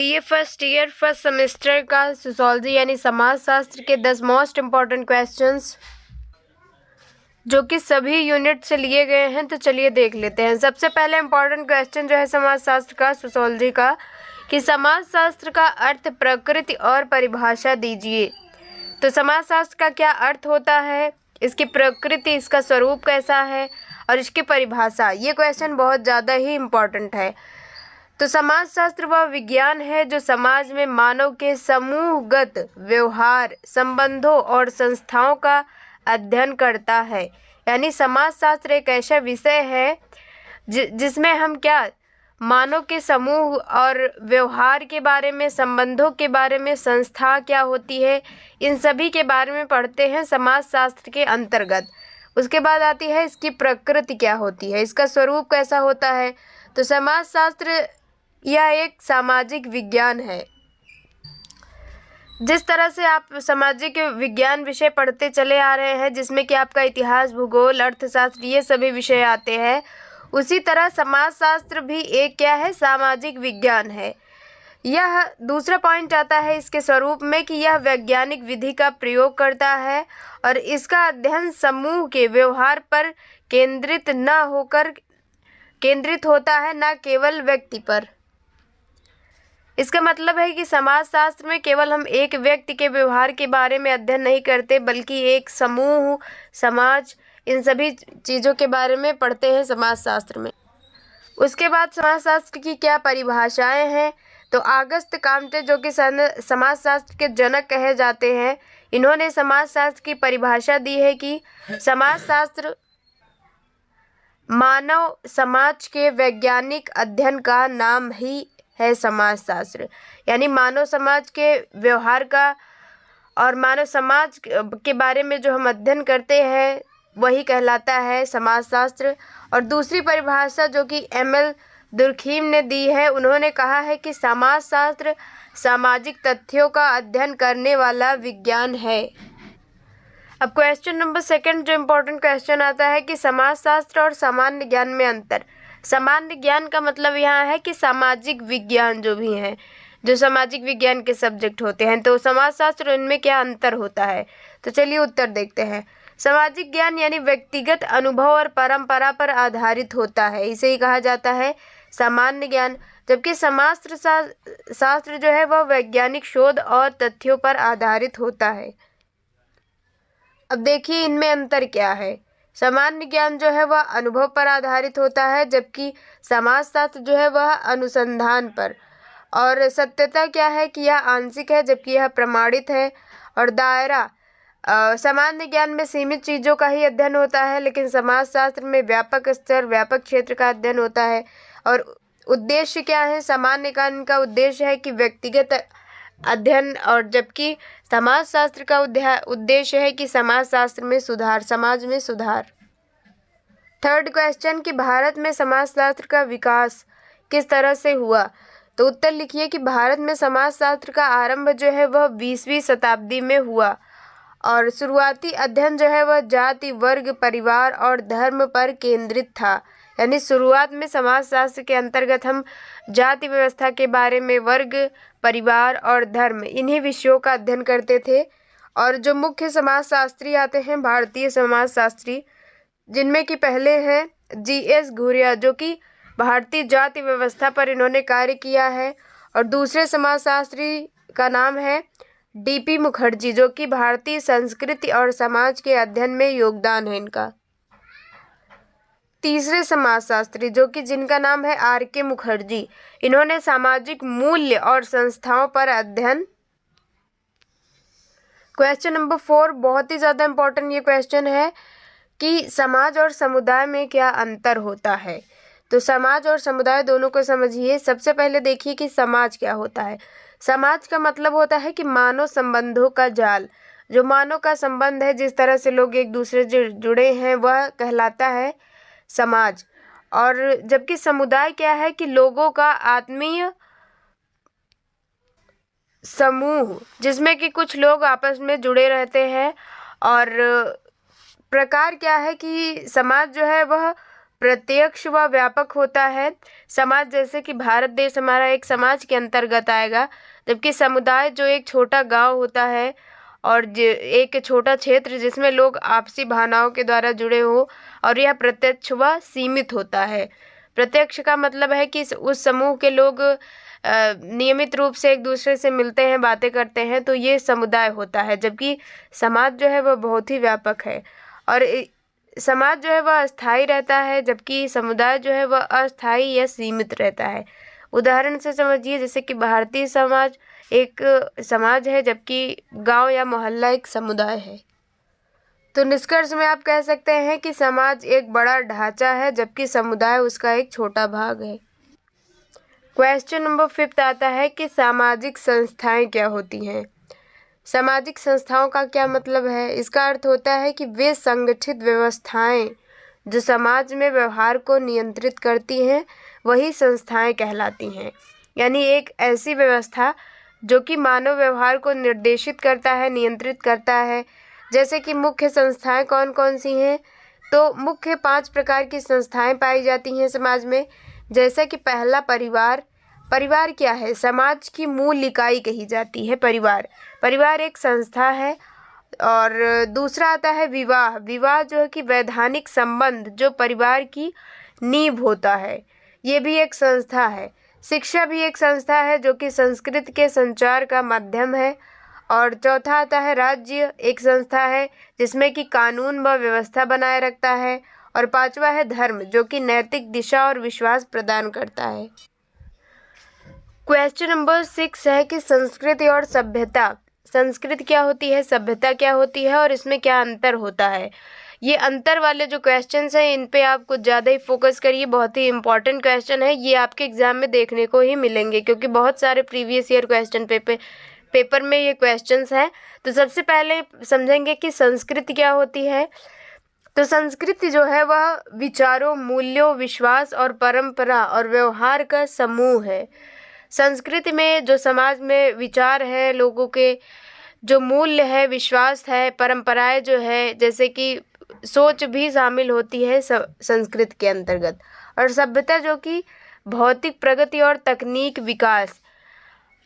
ये first year first semester का sociology यानी समाजशास्त्र के 10 मोस्ट इम्पॉर्टेंट क्वेश्चंस जो कि सभी यूनिट से लिए गए हैं। तो चलिए देख लेते हैं। सबसे पहले इम्पॉर्टेंट क्वेश्चन जो है समाजशास्त्र का, सोशियोलॉजी का, कि समाजशास्त्र का अर्थ, प्रकृति और परिभाषा दीजिए। तो समाजशास्त्र का क्या अर्थ होता है, इसकी प्रकृति, इसका स्वरूप कैसा है और इसकी परिभाषा। ये क्वेश्चन बहुत ज़्यादा ही इम्पॉर्टेंट है। तो समाजशास्त्र वह विज्ञान है जो समाज में मानव के समूहगत व्यवहार, संबंधों और संस्थाओं का अध्ययन करता है। यानी समाजशास्त्र एक ऐसा विषय है जिसमें हम क्या, मानव के समूह और व्यवहार के बारे में, संबंधों के बारे में, संस्था क्या होती है, इन सभी के बारे में पढ़ते हैं समाजशास्त्र के अंतर्गत। उसके बाद आती है इसकी प्रकृति क्या होती है, इसका स्वरूप कैसा होता है। तो समाजशास्त्र यह एक सामाजिक विज्ञान है। जिस तरह से आप सामाजिक विज्ञान विषय पढ़ते चले आ रहे हैं, जिसमें कि आपका इतिहास, भूगोल, अर्थशास्त्र, ये सभी विषय आते हैं, उसी तरह समाजशास्त्र भी एक क्या है, सामाजिक विज्ञान है। यह दूसरा पॉइंट आता है इसके स्वरूप में कि यह वैज्ञानिक विधि का प्रयोग करता है और इसका अध्ययन समूह के व्यवहार पर केंद्रित होता है, न केवल व्यक्ति पर। इसका मतलब है कि समाजशास्त्र में केवल हम एक व्यक्ति के व्यवहार के बारे में अध्ययन नहीं करते, बल्कि एक समूह, समाज, इन सभी चीज़ों के बारे में पढ़ते हैं समाजशास्त्र में। उसके बाद समाजशास्त्र की क्या परिभाषाएं हैं। तो ऑगस्ट काम्टे, जो कि समाजशास्त्र के जनक कहे जाते हैं, इन्होंने समाजशास्त्र की परिभाषा दी है कि समाजशास्त्र मानव समाज के वैज्ञानिक अध्ययन का नाम ही है समाजशास्त्र। यानी मानव समाज के व्यवहार का और मानव समाज के बारे में जो हम अध्ययन करते हैं वही कहलाता है समाजशास्त्र। और दूसरी परिभाषा जो कि एम.एल. दुर्खीम ने दी है, उन्होंने कहा है कि समाजशास्त्र सामाजिक तथ्यों का अध्ययन करने वाला विज्ञान है। अब क्वेश्चन नंबर 2 जो इम्पोर्टेंट क्वेश्चन आता है कि समाजशास्त्र और सामान्य ज्ञान में अंतर। सामान्य ज्ञान का मतलब यहाँ है कि सामाजिक विज्ञान जो भी हैं, जो सामाजिक विज्ञान के सब्जेक्ट होते हैं, तो समाजशास्त्र इनमें क्या अंतर होता है। तो चलिए उत्तर देखते हैं। सामाजिक ज्ञान यानी व्यक्तिगत अनुभव और परंपरा पर आधारित होता है, इसे ही कहा जाता है सामान्य ज्ञान। जबकि शास्त्र जो है वह वैज्ञानिक शोध और तथ्यों पर आधारित होता है। अब देखिए इनमें अंतर क्या है। सामान्य ज्ञान जो है वह अनुभव पर आधारित होता है, जबकि समाजशास्त्र जो है वह अनुसंधान पर। और सत्यता क्या है कि यह आंशिक है, जबकि यह प्रमाणित है। और दायरा, सामान्य ज्ञान में सीमित चीज़ों का ही अध्ययन होता है, लेकिन समाजशास्त्र में व्यापक स्तर, व्यापक क्षेत्र का अध्ययन होता है। और उद्देश्य क्या है, सामान्य ज्ञान का उद्देश्य है कि व्यक्तिगत अध्ययन, और जबकि समाजशास्त्र का उद्देश्य है कि समाजशास्त्र में सुधार, समाज में सुधार। थर्ड क्वेश्चन कि भारत में समाजशास्त्र का विकास किस तरह से हुआ। तो उत्तर लिखिए कि भारत में समाजशास्त्र का आरंभ जो है वह 20वीं शताब्दी में हुआ और शुरुआती अध्ययन जो है वह जाति, वर्ग, परिवार और धर्म पर केंद्रित था। यानी शुरुआत में समाजशास्त्र के अंतर्गत हम जाति व्यवस्था के बारे में, वर्ग, परिवार और धर्म, इन्हीं विषयों का अध्ययन करते थे। और जो मुख्य समाजशास्त्री आते हैं भारतीय समाजशास्त्री, जिनमें कि पहले हैं जी.एस. घुरिया, जो कि भारतीय जाति व्यवस्था पर इन्होंने कार्य किया है। और दूसरे समाजशास्त्री का नाम है डी.पी. मुखर्जी, जो कि भारतीय संस्कृति और समाज के अध्ययन में योगदान है इनका। तीसरे समाजशास्त्री जो कि जिनका नाम है आर.के. मुखर्जी, इन्होंने सामाजिक मूल्य और संस्थाओं पर अध्ययन। क्वेश्चन नंबर 4 बहुत ही ज़्यादा इम्पोर्टेंट ये क्वेश्चन है कि समाज और समुदाय में क्या अंतर होता है। तो समाज और समुदाय दोनों को समझिए। सबसे पहले देखिए कि समाज क्या होता है। समाज का मतलब होता है कि मानव संबंधों का जाल, जो मानव का संबंध है, जिस तरह से लोग एक दूसरे से जुड़े हैं, वह कहलाता है समाज। और जबकि समुदाय क्या है कि लोगों का आत्मीय समूह, जिसमें कि कुछ लोग आपस में जुड़े रहते हैं। और प्रकार क्या है कि समाज जो है वह प्रत्यक्ष व व्यापक होता है। समाज जैसे कि भारत देश हमारा एक समाज के अंतर्गत आएगा, जबकि समुदाय जो एक छोटा गांव होता है और एक छोटा क्षेत्र जिसमें लोग आपसी भावनाओं के द्वारा जुड़े हो, और यह प्रत्यक्ष व सीमित होता है। प्रत्यक्ष का मतलब है कि उस समूह के लोग नियमित रूप से एक दूसरे से मिलते हैं, बातें करते हैं, तो ये समुदाय होता है। जबकि समाज जो है वह बहुत ही व्यापक है और समाज जो है वह अस्थायी रहता है, जबकि समुदाय जो है वह अस्थायी या सीमित रहता है। उदाहरण से समझिए, जैसे कि भारतीय समाज एक समाज है, जबकि गांव या मोहल्ला एक समुदाय है। तो निष्कर्ष में आप कह सकते हैं कि समाज एक बड़ा ढांचा है, जबकि समुदाय उसका एक छोटा भाग है। क्वेश्चन नंबर 5 आता है कि सामाजिक संस्थाएं क्या होती हैं। सामाजिक संस्थाओं का क्या मतलब है? इसका अर्थ होता है कि वे संगठित व्यवस्थाएं जो समाज में व्यवहार को नियंत्रित करती हैं, वही संस्थाएं कहलाती हैं। यानी एक ऐसी व्यवस्था जो कि मानव व्यवहार को निर्देशित करता है, नियंत्रित करता है। जैसे कि मुख्य संस्थाएं कौन कौन सी हैं? तो मुख्य 5 प्रकार की संस्थाएं पाई जाती हैं समाज में। जैसे कि पहला, परिवार। परिवार क्या है? समाज की मूल इकाई कही जाती है परिवार। परिवार एक संस्था है। और दूसरा आता है विवाह। विवाह जो है कि वैधानिक संबंध जो परिवार की नींव होता है, ये भी एक संस्था है। शिक्षा भी एक संस्था है जो कि संस्कृति के संचार का माध्यम है। और चौथा आता है राज्य, एक संस्था है जिसमें कि कानून व व्यवस्था बनाए रखता है। और पांचवा है धर्म, जो कि नैतिक दिशा और विश्वास प्रदान करता है। क्वेश्चन नंबर 6 है कि संस्कृति और सभ्यता। संस्कृति क्या होती है, सभ्यता क्या होती है और इसमें क्या अंतर होता है? ये अंतर वाले जो क्वेश्चंस हैं, इन पे आप कुछ ज़्यादा ही फोकस करिए। बहुत ही इंपॉर्टेंट क्वेश्चन है, ये आपके एग्जाम में देखने को ही मिलेंगे, क्योंकि बहुत सारे प्रीवियस ईयर क्वेश्चन पेपर में ये क्वेश्चंस हैं। तो सबसे पहले समझेंगे कि संस्कृति क्या होती है। तो संस्कृति जो है वह विचारों, मूल्यों, विश्वास और परंपरा और व्यवहार का समूह है। संस्कृति में जो समाज में विचार है, लोगों के जो मूल्य है, विश्वास है, परंपराएं जो है, जैसे कि सोच भी शामिल होती है संस्कृति के अंतर्गत। और सभ्यता जो कि भौतिक प्रगति और तकनीक विकास,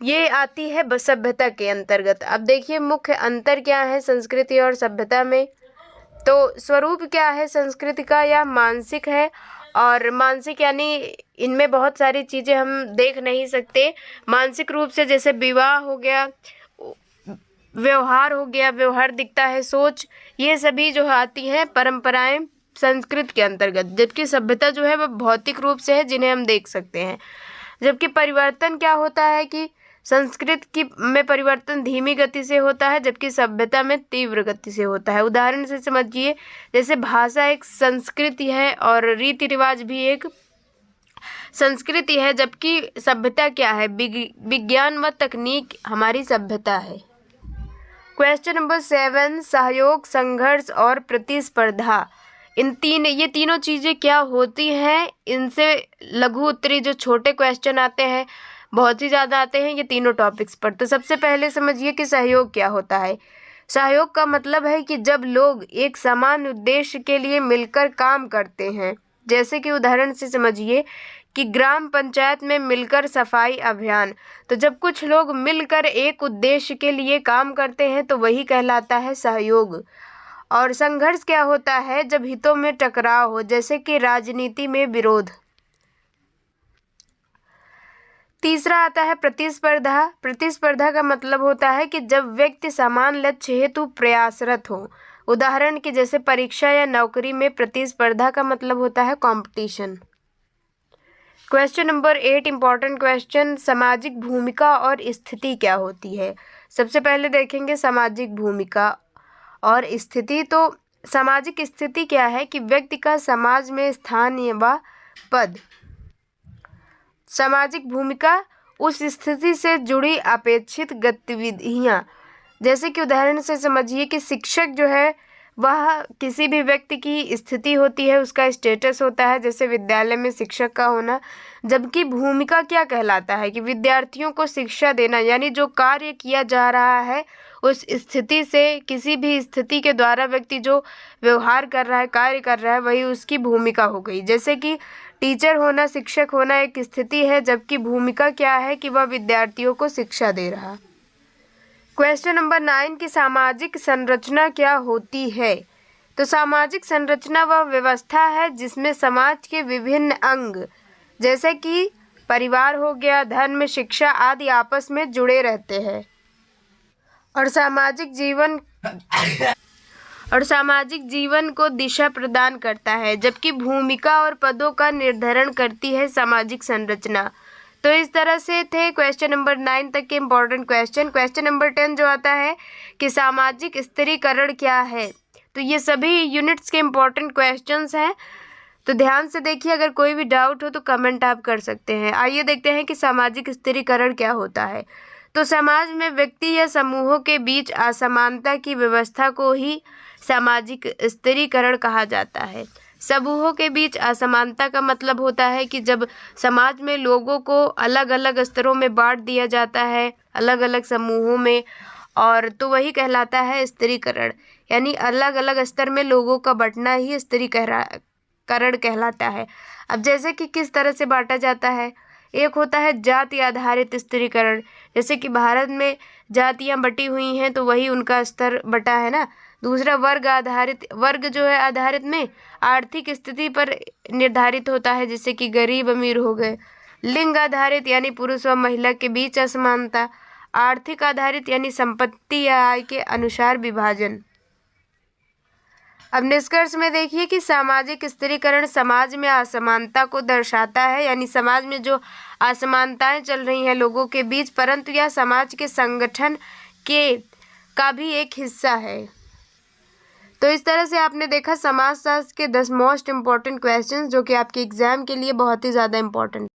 ये आती है सभ्यता के अंतर्गत। अब देखिए मुख्य अंतर क्या है संस्कृति और सभ्यता में। तो स्वरूप क्या है संस्कृति का, या मानसिक है। और मानसिक यानी इनमें बहुत सारी चीज़ें हम देख नहीं सकते। मानसिक रूप से जैसे विवाह हो गया, व्यवहार हो गया, व्यवहार दिखता है, सोच, ये सभी जो आती हैं परंपराएं संस्कृत के अंतर्गत। जबकि सभ्यता जो है वह भौतिक रूप से है, जिन्हें हम देख सकते हैं। जबकि परिवर्तन क्या होता है कि संस्कृत की में परिवर्तन धीमी गति से होता है, जबकि सभ्यता में तीव्र गति से होता है। उदाहरण से समझिए, जैसे भाषा एक संस्कृति है और रीति रिवाज भी एक संस्कृति है, जबकि सभ्यता क्या है, विज्ञान व तकनीक हमारी सभ्यता है। क्वेश्चन नंबर 7, सहयोग, संघर्ष और प्रतिस्पर्धा। ये तीनों चीज़ें क्या होती हैं? इनसे लघु उत्तरी जो छोटे क्वेश्चन आते हैं, बहुत ही ज़्यादा आते हैं ये तीनों टॉपिक्स पर। तो सबसे पहले समझिए कि सहयोग क्या होता है। सहयोग का मतलब है कि जब लोग एक समान उद्देश्य के लिए मिलकर काम करते हैं। जैसे कि उदाहरण से समझिए कि ग्राम पंचायत में मिलकर सफाई अभियान। तो जब कुछ लोग मिलकर एक उद्देश्य के लिए काम करते हैं तो वही कहलाता है सहयोग। और संघर्ष क्या होता है? जब हितों में टकराव हो, जैसे कि राजनीति में विरोध। तीसरा आता है प्रतिस्पर्धा। प्रतिस्पर्धा का मतलब होता है कि जब व्यक्ति समान लक्ष्य हेतु प्रयासरत हो। उदाहरण कि जैसे परीक्षा या नौकरी में प्रतिस्पर्धा का मतलब होता है competition. Question number 8 important question, सामाजिक भूमिका और स्थिति क्या होती है। सबसे पहले देखेंगे सामाजिक भूमिका और स्थिति। तो सामाजिक स्थिति क्या है कि व्यक्ति का समाज में स्थान व पद। सामाजिक भूमिका उस स्थिति से जुड़ी अपेक्षित गतिविधियाँ। जैसे कि उदाहरण से समझिए कि शिक्षक जो है वह किसी भी व्यक्ति की स्थिति होती है, उसका स्टेटस होता है, जैसे विद्यालय में शिक्षक का होना। जबकि भूमिका क्या कहलाता है कि विद्यार्थियों को शिक्षा देना, यानी जो कार्य किया जा रहा है उस स्थिति से, किसी भी स्थिति के द्वारा व्यक्ति जो व्यवहार कर रहा है, कार्य कर रहा है, वही उसकी भूमिका हो गई। जैसे कि टीचर होना, शिक्षक होना एक स्थिति है, जबकि भूमिका क्या है कि वह विद्यार्थियों को शिक्षा दे रहा। क्वेश्चन नंबर 9 की सामाजिक संरचना क्या होती है? तो सामाजिक संरचना वह व्यवस्था है जिसमें समाज के विभिन्न अंग, जैसे कि परिवार हो गया, धर्म, शिक्षा आदि आपस में जुड़े रहते हैं और सामाजिक जीवन को दिशा प्रदान करता है। जबकि भूमिका और पदों का निर्धारण करती है सामाजिक संरचना। तो इस तरह से थे क्वेश्चन नंबर 9 तक के इम्पोर्टेंट क्वेश्चन। क्वेश्चन नंबर 10 जो आता है कि सामाजिक स्थिरीकरण क्या है, तो ये सभी यूनिट्स के इम्पोर्टेंट क्वेश्चंस हैं, तो ध्यान से देखिए। अगर कोई भी डाउट हो तो कमेंट आप कर सकते हैं। आइए देखते हैं कि सामाजिक स्थिरीकरण क्या होता है। तो समाज में व्यक्ति या समूहों के बीच असमानता की व्यवस्था को ही सामाजिक स्थिरीकरण कहा जाता है। समूहों के बीच असमानता का मतलब होता है कि जब समाज में लोगों को अलग अलग स्तरों में बांट दिया जाता है, अलग अलग समूहों में, और तो वही कहलाता है स्थिरीकरण। यानी अलग अलग स्तर में लोगों का बंटना ही स्थिरीकरण कहलाता है। अब जैसे कि किस तरह से बांटा जाता है, एक होता है जाति आधारित स्थिरीकरण, जैसे कि भारत में जातियां बटी हुई हैं तो वही उनका स्तर बटा है ना। दूसरा वर्ग आधारित, वर्ग जो है आधारित में आर्थिक स्थिति पर निर्धारित होता है, जैसे कि गरीब अमीर हो गए। लिंग आधारित यानी पुरुष व महिला के बीच असमानता। आर्थिक आधारित यानी संपत्ति या आय के अनुसार विभाजन। अब निष्कर्ष में देखिए कि सामाजिक स्थिरीकरण समाज में असमानता को दर्शाता है, यानी समाज में जो असमानताएं चल रही हैं लोगों के बीच, परंतु यह समाज के संगठन के का भी एक हिस्सा है। तो इस तरह से आपने देखा समाजशास्त्र के 10 मोस्ट इम्पॉर्टेंट क्वेश्चंस, जो कि आपके एग्जाम के लिए बहुत ही ज़्यादा इम्पॉर्टेंट